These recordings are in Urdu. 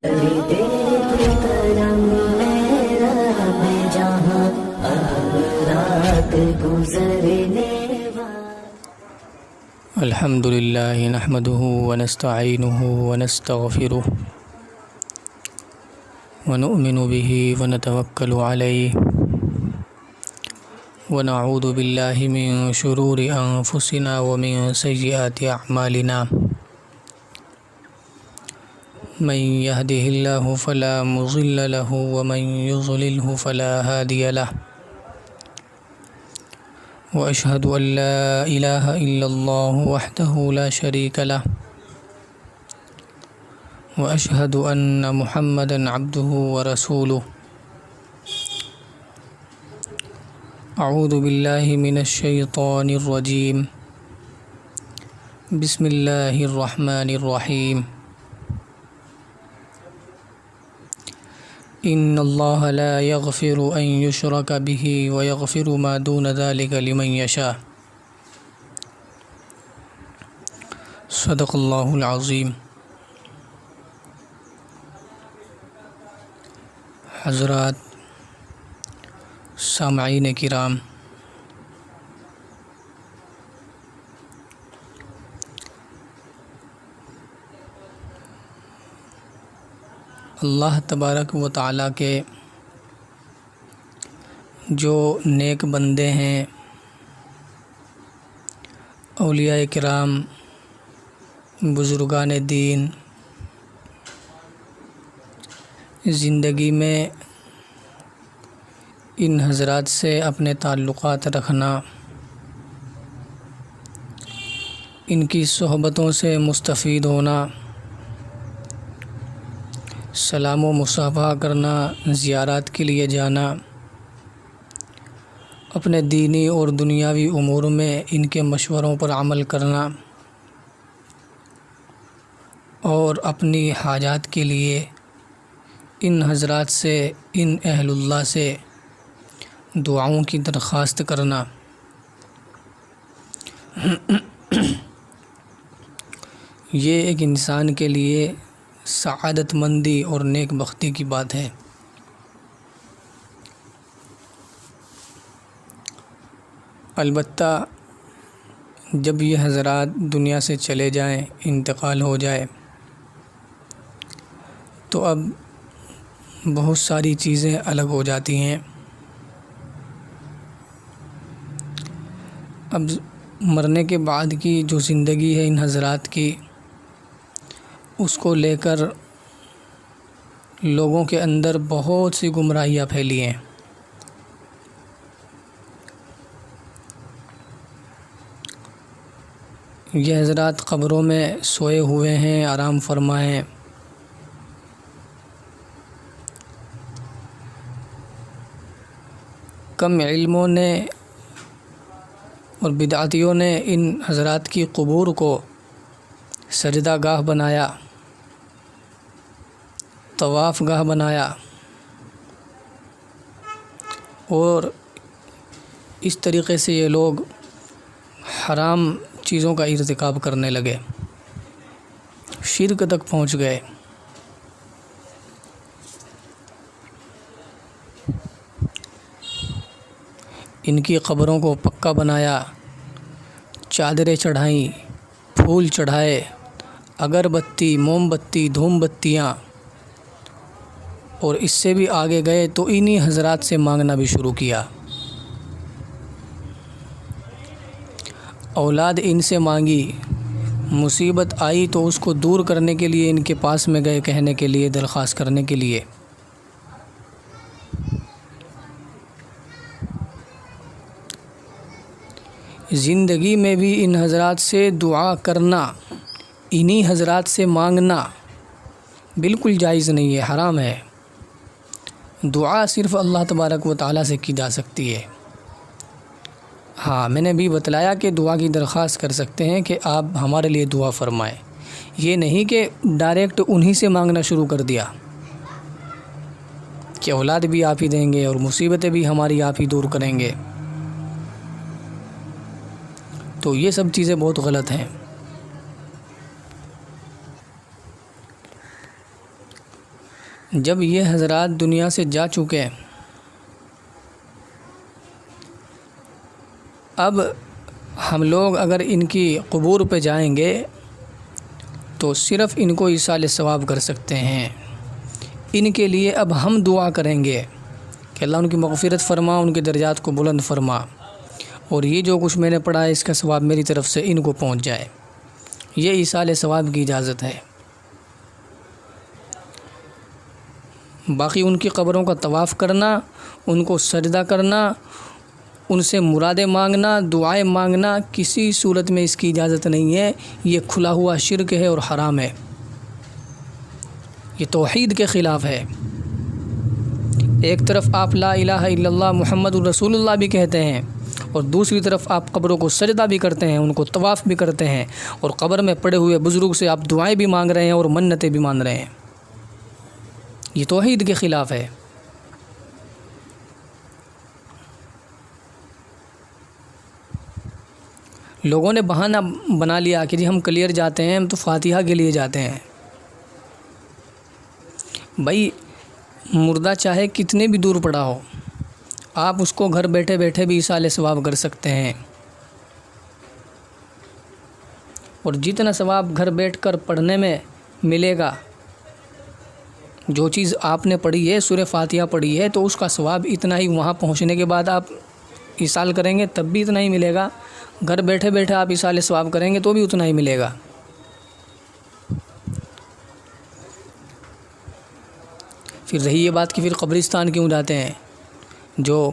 تیرے کرم میرا میں جہاں رات گزرنے الحمد للہ نحمده ونستعینه ونستغفره ونؤمن به ونتوکل علیہ ونعوذ باللہ من شرور انفسنا ومن سیئات اعمالنا من يهده الله فلا مضل له ومن يضلله فلا هادي له وأشهد أن لا إله إلا الله وحده لا شريك له وأشهد أن محمدًا عبده ورسوله أعوذ بالله من الشيطان الرجيم بسم الله الرحمن الرحيم إن الله لا يغفر أن يشرك به ويغفر ما دون ذلك لمن يشاء صدق الله العظيم۔ حضرات، سامعین کرام، اللہ تبارک و تعالیٰ کے جو نیک بندے ہیں، اولیاء کرام، بزرگان دین، زندگی میں ان حضرات سے اپنے تعلقات رکھنا، ان کی صحبتوں سے مستفید ہونا، سلام و مصافحہ کرنا، زیارات کے لیے جانا، اپنے دینی اور دنیاوی امور میں ان کے مشوروں پر عمل کرنا اور اپنی حاجات کے لیے ان حضرات سے، ان اہل اللہ سے دعاؤں کی درخواست کرنا، یہ ایک انسان کے لیے سعادت مندی اور نیک بختی کی بات ہے۔ البتہ جب یہ حضرات دنیا سے چلے جائیں، انتقال ہو جائے، تو اب بہت ساری چیزیں الگ ہو جاتی ہیں۔ اب مرنے کے بعد کی جو زندگی ہے ان حضرات کی، اس کو لے کر لوگوں کے اندر بہت سی گمراہیاں پھیلی ہیں۔ یہ حضرات قبروں میں سوئے ہوئے ہیں، آرام فرما ہیں۔ کم علموں نے اور بدعتیوں نے ان حضرات کی قبور کو سجدہ گاہ بنایا، طواف گاہ بنایا اور اس طریقے سے یہ لوگ حرام چیزوں کا ارتکاب کرنے لگے، شرک تک پہنچ گئے۔ ان کی قبروں کو پکا بنایا، چادریں چڑھائیں، پھول چڑھائے، اگربتی، موم بتی، دھوم بتیاں، اور اس سے بھی آگے گئے تو انہی حضرات سے مانگنا بھی شروع کیا۔ اولاد ان سے مانگی، مصیبت آئی تو اس کو دور کرنے کے لیے ان کے پاس میں گئے، کہنے کے لیے، درخواست کرنے کے لیے۔ زندگی میں بھی ان حضرات سے دعا کرنا، انہی حضرات سے مانگنا بالکل جائز نہیں ہے، حرام ہے۔ دعا صرف اللہ تبارک و تعالیٰ سے کی جا سکتی ہے۔ ہاں، میں نے بھی بتلایا کہ دعا کی درخواست کر سکتے ہیں کہ آپ ہمارے لیے دعا فرمائیں، یہ نہیں کہ ڈائریکٹ انہی سے مانگنا شروع کر دیا کہ اولاد بھی آپ ہی دیں گے اور مصیبتیں بھی ہماری آپ ہی دور کریں گے۔ تو یہ سب چیزیں بہت غلط ہیں۔ جب یہ حضرات دنیا سے جا چکے، اب ہم لوگ اگر ان کی قبور پہ جائیں گے تو صرف ان کو ایصال ثواب کر سکتے ہیں۔ ان کے لیے اب ہم دعا کریں گے کہ اللہ ان کی مغفرت فرما، ان کے درجات کو بلند فرما، اور یہ جو کچھ میں نے پڑھا ہے اس کا ثواب میری طرف سے ان کو پہنچ جائے۔ یہ ایصال ثواب کی اجازت ہے۔ باقی ان کی قبروں کا طواف کرنا، ان کو سجدہ کرنا، ان سے مرادیں مانگنا، دعائیں مانگنا، کسی صورت میں اس کی اجازت نہیں ہے۔ یہ کھلا ہوا شرک ہے اور حرام ہے، یہ توحید کے خلاف ہے۔ ایک طرف آپ لا الہ الا اللہ محمد الرسول اللہ بھی کہتے ہیں، اور دوسری طرف آپ قبروں کو سجدہ بھی کرتے ہیں، ان کو طواف بھی کرتے ہیں، اور قبر میں پڑے ہوئے بزرگ سے آپ دعائیں بھی مانگ رہے ہیں اور منتیں بھی مان رہے ہیں۔ یہ توحید کے خلاف ہے۔ لوگوں نے بہانہ بنا لیا کہ جی ہم کلیر جاتے ہیں، ہم تو فاتحہ کے لیے جاتے ہیں۔ بھائی مردہ چاہے کتنے بھی دور پڑا ہو، آپ اس کو گھر بیٹھے بیٹھے بھی ایصال ثواب کر سکتے ہیں، اور جتنا ثواب گھر بیٹھ کر پڑھنے میں ملے گا، جو چیز آپ نے پڑھی ہے، سورہ فاتحہ پڑھی ہے، تو اس کا ثواب اتنا ہی وہاں پہنچنے کے بعد آپ ایصال کریں گے تب بھی اتنا ہی ملے گا، گھر بیٹھے بیٹھے آپ ایصال ثواب کریں گے تو بھی اتنا ہی ملے گا۔ پھر رہی یہ بات کہ پھر قبرستان کیوں جاتے ہیں؟ جو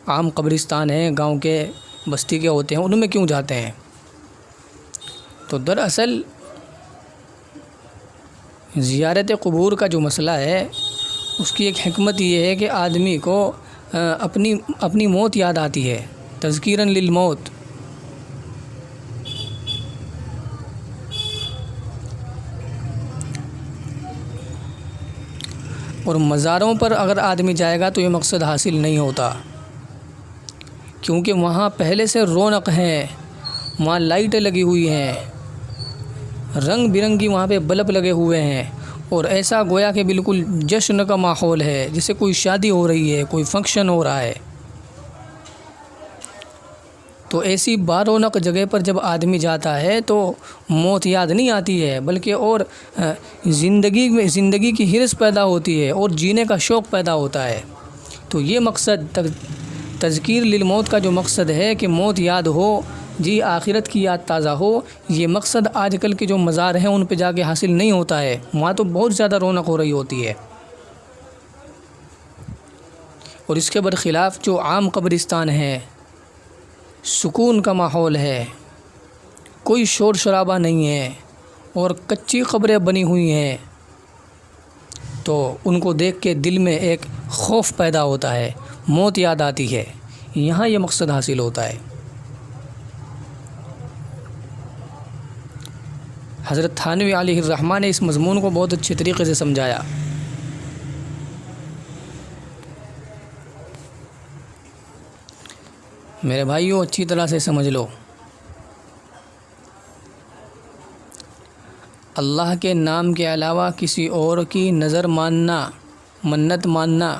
عام قبرستان ہیں، گاؤں کے بستی کے ہوتے ہیں، ان میں کیوں جاتے ہیں؟ تو دراصل زیارت قبور کا جو مسئلہ ہے اس کی ایک حکمت یہ ہے کہ آدمی کو اپنی موت یاد آتی ہے، تذکیراً للموت۔ اور مزاروں پر اگر آدمی جائے گا تو یہ مقصد حاصل نہیں ہوتا، کیونکہ وہاں پہلے سے رونق ہے، وہاں لائٹیں لگی ہوئی ہیں، رنگ برنگی وہاں پہ بلب لگے ہوئے ہیں، اور ایسا گویا کہ بالکل جشن کا ماحول ہے، جیسے کوئی شادی ہو رہی ہے، کوئی فنکشن ہو رہا ہے۔ تو ایسی بارونق جگہ پر جب آدمی جاتا ہے تو موت یاد نہیں آتی ہے، بلکہ اور زندگی کی حرص پیدا ہوتی ہے اور جینے کا شوق پیدا ہوتا ہے۔ تو یہ مقصد تذکیر للموت کا جو مقصد ہے کہ موت یاد ہو، جی آخرت کی یاد تازہ ہو، یہ مقصد آج کل کے جو مزار ہیں ان پہ جا کے حاصل نہیں ہوتا ہے۔ وہاں تو بہت زیادہ رونق ہو رہی ہوتی ہے، اور اس کے برخلاف جو عام قبرستان ہے، سکون کا ماحول ہے، کوئی شور شرابہ نہیں ہے، اور کچی قبریں بنی ہوئی ہیں، تو ان کو دیکھ کے دل میں ایک خوف پیدا ہوتا ہے، موت یاد آتی ہے۔ یہاں یہ مقصد حاصل ہوتا ہے۔ حضرت تھانوی علیہ الرحمہ نے اس مضمون کو بہت اچھے طریقے سے سمجھایا۔ میرے بھائیوں اچھی طرح سے سمجھ لو، اللہ کے نام کے علاوہ کسی اور کی نظر ماننا، منت ماننا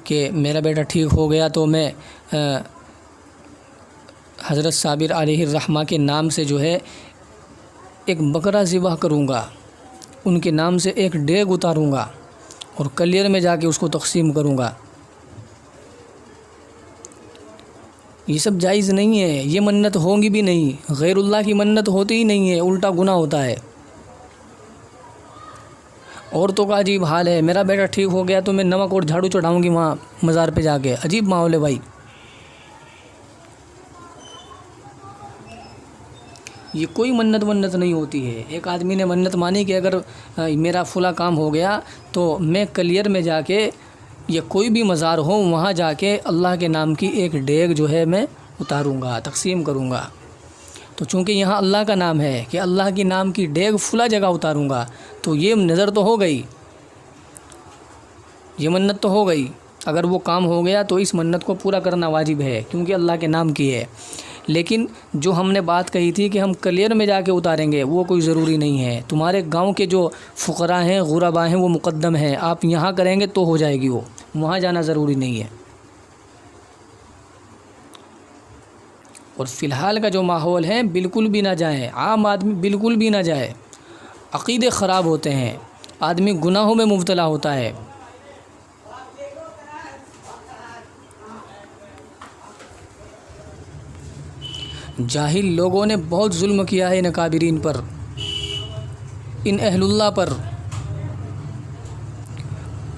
کہ میرا بیٹا ٹھیک ہو گیا تو میں حضرت صابر علیہ الرحمہ کے نام سے جو ہے ایک بکرا ذبح کروں گا، ان کے نام سے ایک ڈیگ اتاروں گا اور کلیر میں جا کے اس کو تقسیم کروں گا، یہ سب جائز نہیں ہے۔ یہ منت ہوں گی بھی نہیں، غیر اللہ کی منت ہوتی ہی نہیں ہے، الٹا گناہ ہوتا ہے۔ عورتوں کا عجیب حال ہے، میرا بیٹا ٹھیک ہو گیا تو میں نمک اور جھاڑو چڑھاؤں گی وہاں مزار پہ جا کے، عجیب ماحول ہے بھائی۔ یہ کوئی منت نہیں ہوتی ہے۔ ایک آدمی نے منت مانی کہ اگر میرا فلاں کام ہو گیا تو میں کلیر میں جا کے یا کوئی بھی مزار ہو وہاں جا کے اللہ کے نام کی ایک ڈیگ جو ہے میں اتاروں گا، تقسیم کروں گا۔ تو چونکہ یہاں اللہ کا نام ہے کہ اللہ کی نام کی ڈیگ فلاں جگہ اتاروں گا، تو یہ نظر تو ہو گئی، یہ منت تو ہو گئی۔ اگر وہ کام ہو گیا تو اس منت کو پورا کرنا واجب ہے، کیونکہ اللہ کے نام کی ہے۔ لیکن جو ہم نے بات کہی تھی کہ ہم کلیئر میں جا کے اتاریں گے وہ کوئی ضروری نہیں ہے. تمہارے گاؤں کے جو فقراء ہیں غرباء ہیں وہ مقدم ہیں, آپ یہاں کریں گے تو ہو جائے گی, وہ وہاں جانا ضروری نہیں ہے. اور فی الحال کا جو ماحول ہے بالکل بھی نہ جائیں, عام آدمی بالکل بھی نہ جائے. عقیدے خراب ہوتے ہیں, آدمی گناہوں میں مبتلا ہوتا ہے. جاہل لوگوں نے بہت ظلم کیا ہے ان اکابرین پر, ان اہل اللہ پر.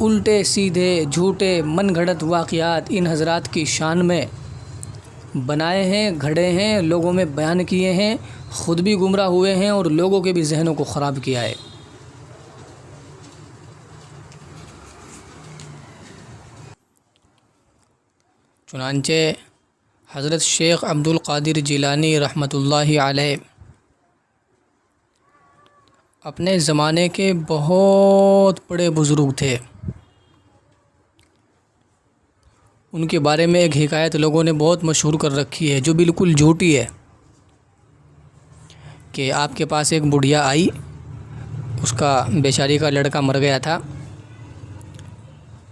الٹے سیدھے جھوٹے من گھڑت واقعات ان حضرات کی شان میں بنائے ہیں, گھڑے ہیں, لوگوں میں بیان کیے ہیں, خود بھی گمراہ ہوئے ہیں اور لوگوں کے بھی ذہنوں کو خراب کیا ہے. چنانچہ حضرت شیخ عبد القادر جیلانی رحمۃ اللہ علیہ اپنے زمانے کے بہت بڑے بزرگ تھے. ان کے بارے میں ایک حکایت لوگوں نے بہت مشہور کر رکھی ہے جو بالکل جھوٹی ہے, کہ آپ کے پاس ایک بڑھیا آئی, اس کا بیچاری کا لڑکا مر گیا تھا,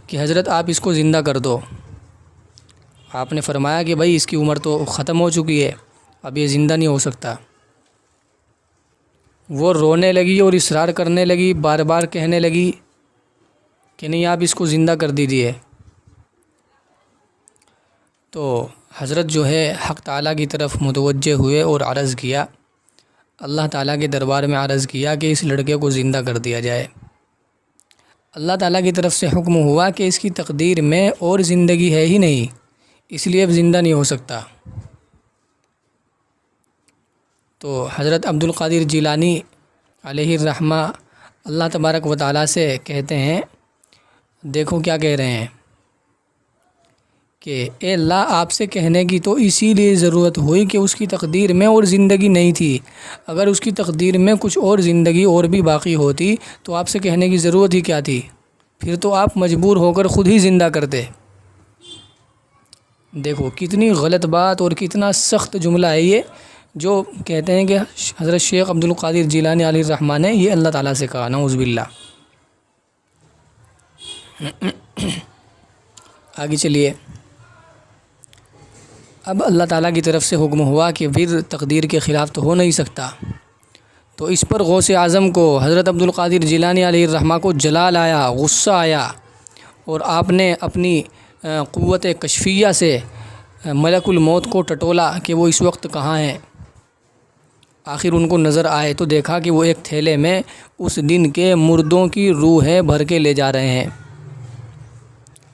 کہ حضرت آپ اس کو زندہ کر دو. آپ نے فرمایا کہ بھائی اس کی عمر تو ختم ہو چکی ہے, اب یہ زندہ نہیں ہو سکتا. وہ رونے لگی اور اصرار کرنے لگی, بار بار کہنے لگی کہ نہیں آپ اس کو زندہ کر دیجیے. تو حضرت جو ہے حق تعالیٰ کی طرف متوجہ ہوئے اور عرض کیا, اللہ تعالیٰ کے دربار میں عرض کیا کہ اس لڑکے کو زندہ کر دیا جائے. اللہ تعالیٰ کی طرف سے حکم ہوا کہ اس کی تقدیر میں اور زندگی ہے ہی نہیں, اس لیے اب زندہ نہیں ہو سکتا. تو حضرت عبد القادر جیلانی علیہ الرحمہ اللہ تبارک و تعالیٰ سے کہتے ہیں, دیکھو کیا کہہ رہے ہیں کہ اے اللہ آپ سے کہنے کی تو اسی لیے ضرورت ہوئی کہ اس کی تقدیر میں اور زندگی نہیں تھی. اگر اس کی تقدیر میں کچھ اور زندگی اور بھی باقی ہوتی تو آپ سے کہنے کی ضرورت ہی کیا تھی, پھر تو آپ مجبور ہو کر خود ہی زندہ کرتے. دیکھو کتنی غلط بات اور کتنا سخت جملہ ہے یہ, جو کہتے ہیں کہ حضرت شیخ عبد القادر جیلانی علیہ الرحمٰ نے یہ اللہ تعالیٰ سے کہا, نعوذ باللہ. آگے چلیے. اب اللہ تعالیٰ کی طرف سے حکم ہوا کہ پھر تقدیر کے خلاف تو ہو نہیں سکتا. تو اس پر غوث اعظم کو حضرت عبد القادر جیلانی علیہ الرحمٰ کو جلال آیا, غصہ آیا, اور آپ نے اپنی قوت کشفیہ سے ملک الموت کو ٹٹولا کہ وہ اس وقت کہاں ہیں. آخر ان کو نظر آئے تو دیکھا کہ وہ ایک تھیلے میں اس دن کے مردوں کی روحیں بھر کے لے جا رہے ہیں.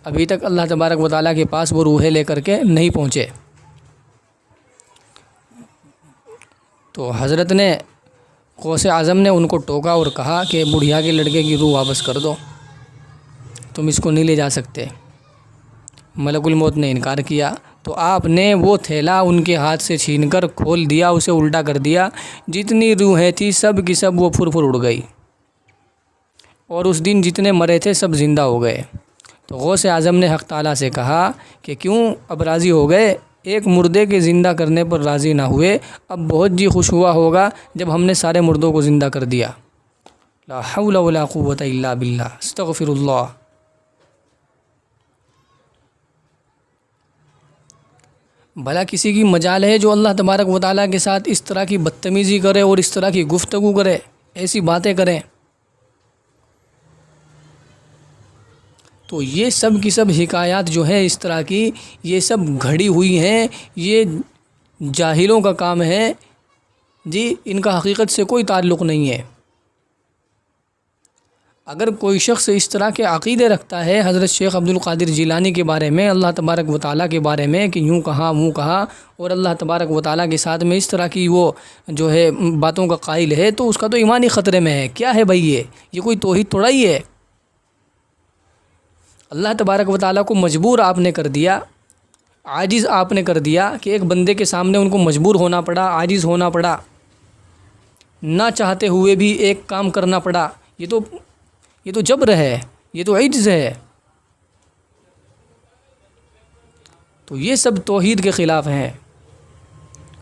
ابھی تک اللہ تبارک و تعالیٰ کے پاس وہ روحیں لے کر کے نہیں پہنچے. تو حضرت نے غوث اعظم نے ان کو ٹوکا اور کہا کہ بڑھیا کے لڑکے کی روح واپس کر دو, تم اس کو نہیں لے جا سکتے. ملک الموت نے انکار کیا تو آپ نے وہ تھیلا ان کے ہاتھ سے چھین کر کھول دیا, اسے الٹا کر دیا. جتنی روحیں تھیں سب کی سب وہ پھر اڑ گئی, اور اس دن جتنے مرے تھے سب زندہ ہو گئے. تو غوث اعظم نے حق تعالیٰ سے کہا کہ کیوں اب راضی ہو گئے, ایک مردے کے زندہ کرنے پر راضی نہ ہوئے, اب بہت جی خوش ہوا ہوگا جب ہم نے سارے مردوں کو زندہ کر دیا. لا حول ولا قوت الا باللہ, استغفر اللہ. بھلا کسی کی مجال ہے جو اللہ تبارک و تعالیٰ کے ساتھ اس طرح کی بدتمیزی کرے اور اس طرح کی گفتگو کرے, ایسی باتیں کریں؟ تو یہ سب کی سب حکایات جو ہے اس طرح کی, یہ سب گھڑی ہوئی ہیں, یہ جاہلوں کا کام ہے جی, ان کا حقیقت سے کوئی تعلق نہیں ہے. اگر کوئی شخص اس طرح کے عقیدے رکھتا ہے حضرت شیخ عبد القادر جیلانی کے بارے میں, اللہ تبارک و تعالیٰ کے بارے میں کہ یوں کہا وہ کہا, اور اللہ تبارک و تعالیٰ کے ساتھ میں اس طرح کی وہ جو ہے باتوں کا قائل ہے, تو اس کا تو ایمان ہی خطرے میں ہے. کیا ہے بھائی یہ کوئی توحید تھوڑا ہی ہے. اللہ تبارک و تعالیٰ کو مجبور آپ نے کر دیا, عاجز آپ نے کر دیا کہ ایک بندے کے سامنے ان کو مجبور ہونا پڑا, عاجز ہونا پڑا, نہ چاہتے ہوئے بھی ایک کام کرنا پڑا. یہ تو جبر ہے, یہ تو عجز ہے. تو یہ سب توحید کے خلاف ہیں.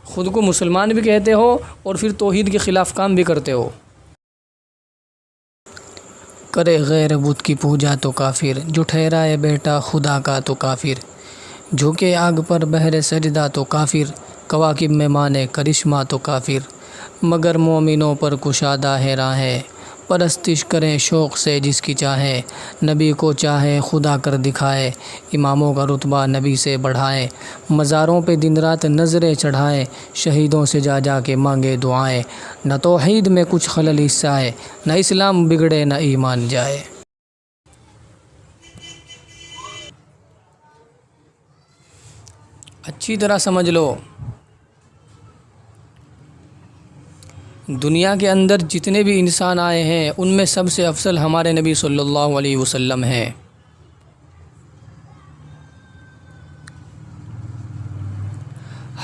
خود کو مسلمان بھی کہتے ہو اور پھر توحید کے خلاف کام بھی کرتے ہو۔ کرے غیر بت کی پوجا تو کافر، جو ٹھہرائے بیٹا خدا کا تو کافر، جھکے آگ پر بہر سجدہ تو کافر، کواکب میں مانے کرشمہ تو کافر، مگر مومنوں پر کشادہ ہے راہیں، پرستش کریں شوق سے جس کی چاہے، نبی کو چاہے خدا کر دکھائے، اماموں کا رتبہ نبی سے بڑھائے، مزاروں پہ دن رات نظریں چڑھائے، شہیدوں سے جا جا کے مانگے دعائیں، نہ توحید میں کچھ خلل حصہ ہے، نہ اسلام بگڑے نہ ایمان جائے۔ اچھی طرح سمجھ لو، دنیا کے اندر جتنے بھی انسان آئے ہیں ان میں سب سے افضل ہمارے نبی صلی اللہ علیہ وسلم ہیں۔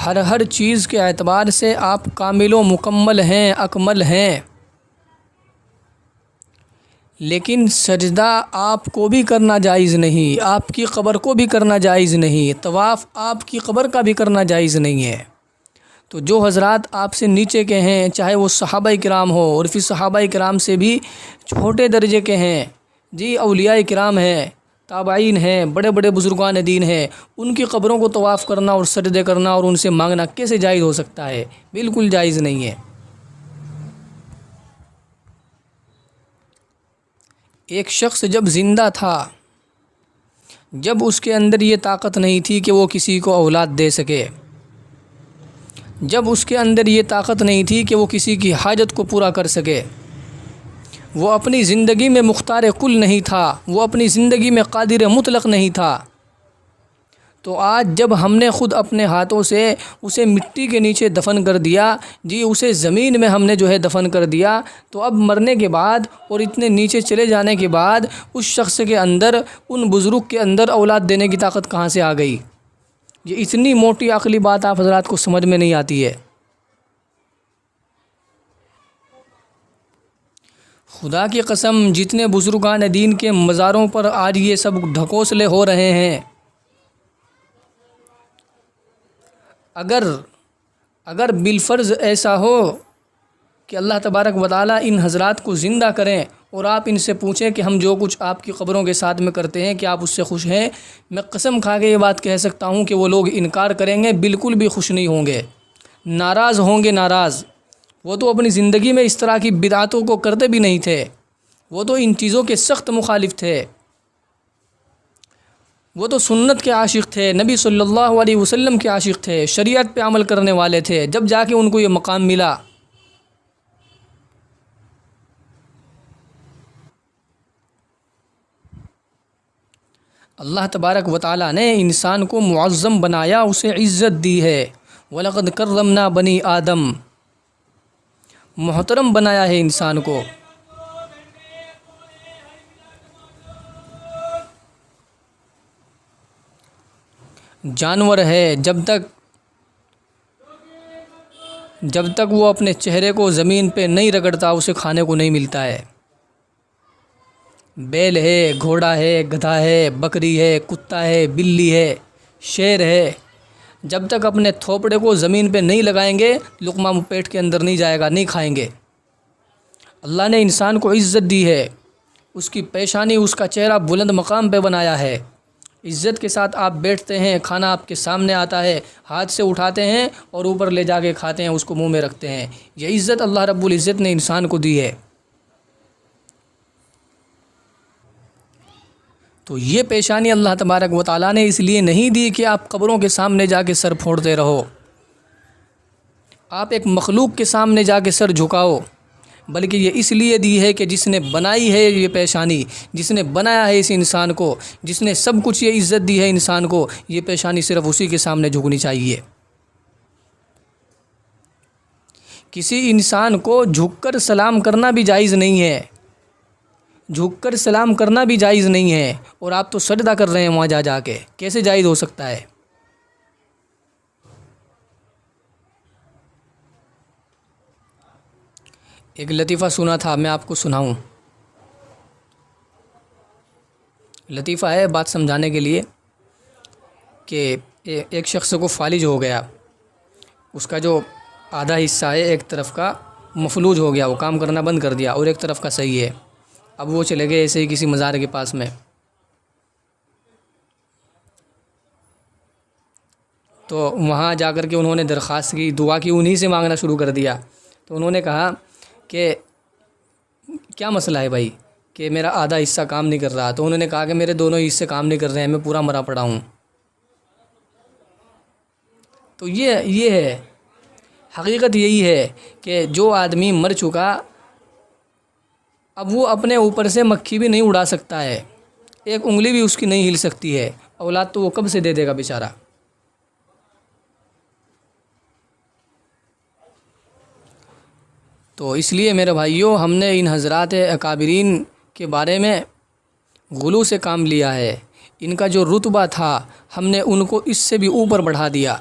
ہر چیز کے اعتبار سے آپ کامل و مکمل ہیں، اکمل ہیں، لیکن سجدہ آپ کو بھی کرنا جائز نہیں، آپ کی قبر کو بھی کرنا جائز نہیں، طواف آپ کی قبر کا بھی کرنا جائز نہیں ہے۔ تو جو حضرات آپ سے نیچے کے ہیں، چاہے وہ صحابہ کرام ہو اور پھر صحابہ کرام سے بھی چھوٹے درجے کے ہیں، جی اولیاء کرام ہیں، تابعین ہیں، بڑے بڑے بزرگان دین ہیں، ان کی قبروں کو طواف کرنا اور سجدے کرنا اور ان سے مانگنا کیسے جائز ہو سکتا ہے؟ بالکل جائز نہیں ہے۔ ایک شخص جب زندہ تھا، جب اس کے اندر یہ طاقت نہیں تھی کہ وہ کسی کو اولاد دے سکے، جب اس کے اندر یہ طاقت نہیں تھی کہ وہ کسی کی حاجت کو پورا کر سکے، وہ اپنی زندگی میں مختار کل نہیں تھا، وہ اپنی زندگی میں قادر مطلق نہیں تھا، تو آج جب ہم نے خود اپنے ہاتھوں سے اسے مٹی کے نیچے دفن کر دیا، جی اسے زمین میں ہم نے جو ہے دفن کر دیا، تو اب مرنے کے بعد اور اتنے نیچے چلے جانے کے بعد اس شخص کے اندر، ان بزرگ کے اندر اولاد دینے کی طاقت کہاں سے آ گئی؟ یہ اتنی موٹی عقلی بات آپ حضرات کو سمجھ میں نہیں آتی ہے۔ خدا کی قسم، جتنے بزرگان دین کے مزاروں پر آج یہ سب ڈھکوسلے ہو رہے ہیں، اگر بالفرض ایسا ہو کہ اللہ تبارک و تعالیٰ ان حضرات کو زندہ کریں اور آپ ان سے پوچھیں کہ ہم جو کچھ آپ کی قبروں کے ساتھ میں کرتے ہیں کیا آپ اس سے خوش ہیں، میں قسم کھا کے یہ بات کہہ سکتا ہوں کہ وہ لوگ انکار کریں گے، بالکل بھی خوش نہیں ہوں گے، ناراض ہوں گے، ناراض۔ وہ تو اپنی زندگی میں اس طرح کی بدعتوں کو کرتے بھی نہیں تھے، وہ تو ان چیزوں کے سخت مخالف تھے، وہ تو سنت کے عاشق تھے، نبی صلی اللہ علیہ وسلم کے عاشق تھے، شریعت پہ عمل کرنے والے تھے، جب جا کے ان کو یہ مقام ملا۔ اللہ تبارک و تعالیٰ نے انسان کو معظم بنایا، اسے عزت دی ہے، وَلَقَدْ كَرَّمْنَا بَنِي آدم، محترم بنایا ہے انسان کو۔ جانور ہے، جب تک وہ اپنے چہرے کو زمین پہ نہیں رگڑتا اسے کھانے کو نہیں ملتا ہے۔ بیل ہے، گھوڑا ہے، گدھا ہے، بکری ہے، کتا ہے، بلی ہے، شیر ہے، جب تک اپنے تھوپڑے کو زمین پہ نہیں لگائیں گے لقمہ پیٹ کے اندر نہیں جائے گا، نہیں کھائیں گے۔ اللہ نے انسان کو عزت دی ہے، اس کی پیشانی، اس کا چہرہ بلند مقام پہ بنایا ہے، عزت کے ساتھ آپ بیٹھتے ہیں، کھانا آپ کے سامنے آتا ہے، ہاتھ سے اٹھاتے ہیں اور اوپر لے جا کے کھاتے ہیں، اس کو منہ میں رکھتے ہیں۔ یہ عزت اللہ رب العزت نے انسان کو دی ہے۔ تو یہ پیشانی اللہ تبارک و تعالیٰ نے اس لیے نہیں دی کہ آپ قبروں کے سامنے جا کے سر پھوڑتے رہو، آپ ایک مخلوق کے سامنے جا کے سر جھکاؤ، بلکہ یہ اس لیے دی ہے کہ جس نے بنائی ہے یہ پیشانی، جس نے بنایا ہے اس انسان کو، جس نے سب کچھ یہ عزت دی ہے انسان کو، یہ پیشانی صرف اسی کے سامنے جھکنی چاہیے۔ کسی انسان کو جھک کر سلام کرنا بھی جائز نہیں ہے، جھک کر سلام کرنا بھی جائز نہیں ہے، اور آپ تو سجدہ کر رہے ہیں وہاں جا کے، کیسے جائز ہو سکتا ہے؟ ایک لطیفہ سنا تھا، میں آپ کو سناؤں۔ لطیفہ ہے بات سمجھانے کے لیے کہ ایک شخص کو فالج ہو گیا، اس کا جو آدھا حصہ ہے ایک طرف کا مفلوج ہو گیا، وہ کام کرنا بند کر دیا، اور ایک طرف کا صحیح ہے۔ اب وہ چلے گئے ایسے ہی کسی مزار کے پاس میں، تو وہاں جا کر کے انہوں نے درخواست کی، دعا کی، انہی سے مانگنا شروع کر دیا۔ تو انہوں نے کہا کہ کیا مسئلہ ہے بھائی کہ میرا آدھا حصہ کام نہیں کر رہا؟ تو انہوں نے کہا کہ میرے دونوں حصے کام نہیں کر رہے ہیں، میں پورا مرا پڑا ہوں۔ تو یہ ہے حقیقت، یہی ہے کہ جو آدمی مر چکا اب وہ اپنے اوپر سے مکھی بھی نہیں اڑا سکتا ہے، ایک انگلی بھی اس کی نہیں ہل سکتی ہے، اولاد تو وہ کب سے دے دے گا بیچارہ۔ تو اس لیے میرے بھائیوں، ہم نے ان حضرات اکابرین کے بارے میں غلو سے کام لیا ہے۔ ان کا جو رتبہ تھا ہم نے ان کو اس سے بھی اوپر بڑھا دیا،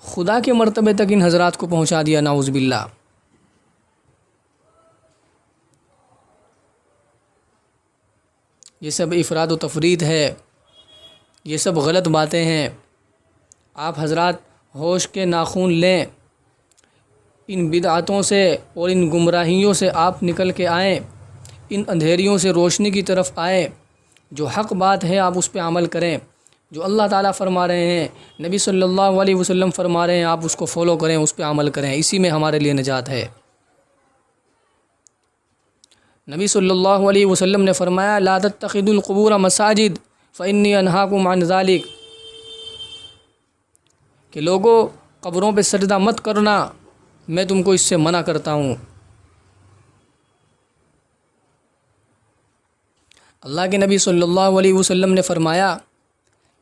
خدا کے مرتبے تک ان حضرات کو پہنچا دیا، نعوذ باللہ۔ یہ سب افراد و تفرید ہے، یہ سب غلط باتیں ہیں۔ آپ حضرات ہوش کے ناخن لیں، ان بدعتوں سے اور ان گمراہیوں سے آپ نکل کے آئیں، ان اندھیریوں سے روشنی کی طرف آئیں۔ جو حق بات ہے آپ اس پہ عمل کریں، جو اللہ تعالیٰ فرما رہے ہیں، نبی صلی اللہ علیہ وسلم فرما رہے ہیں، آپ اس کو فالو کریں، اس پہ عمل کریں، اسی میں ہمارے لیے نجات ہے۔ نبی صلی اللہ علیہ وسلم نے فرمایا لا تتخذوا القبور مساجد فإنی انہاکم عن ذلک، کہ لوگوں قبروں پہ سجدہ مت کرنا، میں تم کو اس سے منع کرتا ہوں۔ اللہ کے نبی صلی اللہ علیہ وسلم نے فرمایا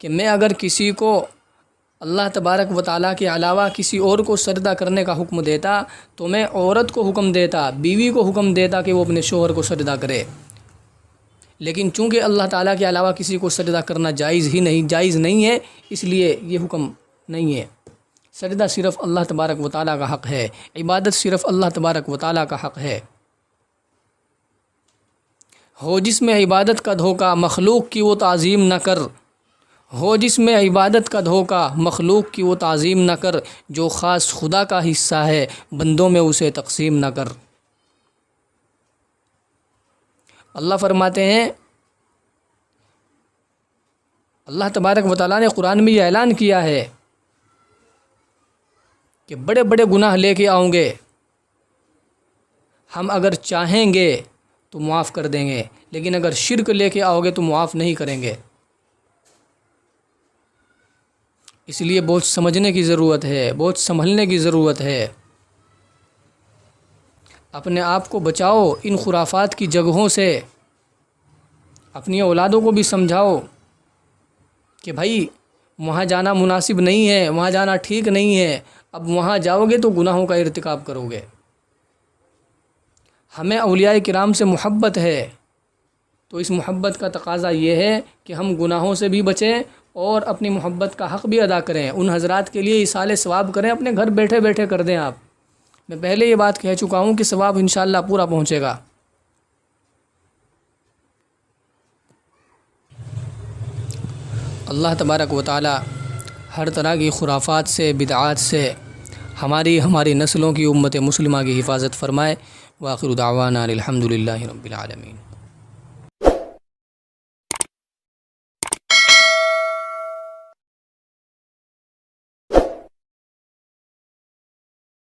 کہ میں اگر کسی کو اللہ تبارک و تعالیٰ کے علاوہ کسی اور کو سجدہ کرنے کا حکم دیتا تو میں عورت کو حکم دیتا، بیوی کو حکم دیتا کہ وہ اپنے شوہر کو سجدہ کرے، لیکن چونکہ اللہ تعالیٰ کے علاوہ کسی کو سجدہ کرنا جائز نہیں ہے، اس لیے یہ حکم نہیں ہے۔ سجدہ صرف اللہ تبارک و تعالیٰ کا حق ہے، عبادت صرف اللہ تبارک و تعالیٰ کا حق ہے۔ ہو جس میں عبادت کا دھوکہ مخلوق کی وہ تعظیم نہ کر، ہو جس میں عبادت کا دھوکہ مخلوق کی وہ تعظیم نہ کر، جو خاص خدا کا حصہ ہے بندوں میں اسے تقسیم نہ کر۔ اللہ فرماتے ہیں، اللہ تبارک و تعالیٰ نے قرآن میں یہ اعلان کیا ہے کہ بڑے بڑے گناہ لے کے آؤں گے، ہم اگر چاہیں گے تو معاف کر دیں گے، لیکن اگر شرک لے کے آؤ گے تو معاف نہیں کریں گے۔ اس لیے بہت سمجھنے کی ضرورت ہے، بہت سنبھلنے کی ضرورت ہے۔ اپنے آپ کو بچاؤ ان خرافات کی جگہوں سے، اپنی اولادوں کو بھی سمجھاؤ کہ بھائی وہاں جانا مناسب نہیں ہے، وہاں جانا ٹھیک نہیں ہے، اب وہاں جاؤ گے تو گناہوں کا ارتکاب کرو گے۔ ہمیں اولیاء کرام سے محبت ہے، تو اس محبت کا تقاضا یہ ہے کہ ہم گناہوں سے بھی بچیں اور اپنی محبت کا حق بھی ادا کریں، ان حضرات کے لیے ایصال ثواب کریں، اپنے گھر بیٹھے بیٹھے کر دیں۔ آپ میں پہلے یہ بات کہہ چکا ہوں کہ ثواب انشاءاللہ پورا پہنچے گا۔ اللہ تبارک و تعالی ہر طرح کی خرافات سے، بدعات سے ہماری نسلوں کی امت مسلمہ کی حفاظت فرمائے۔ وآخر دعوانا الحمد للہ رب العالمین۔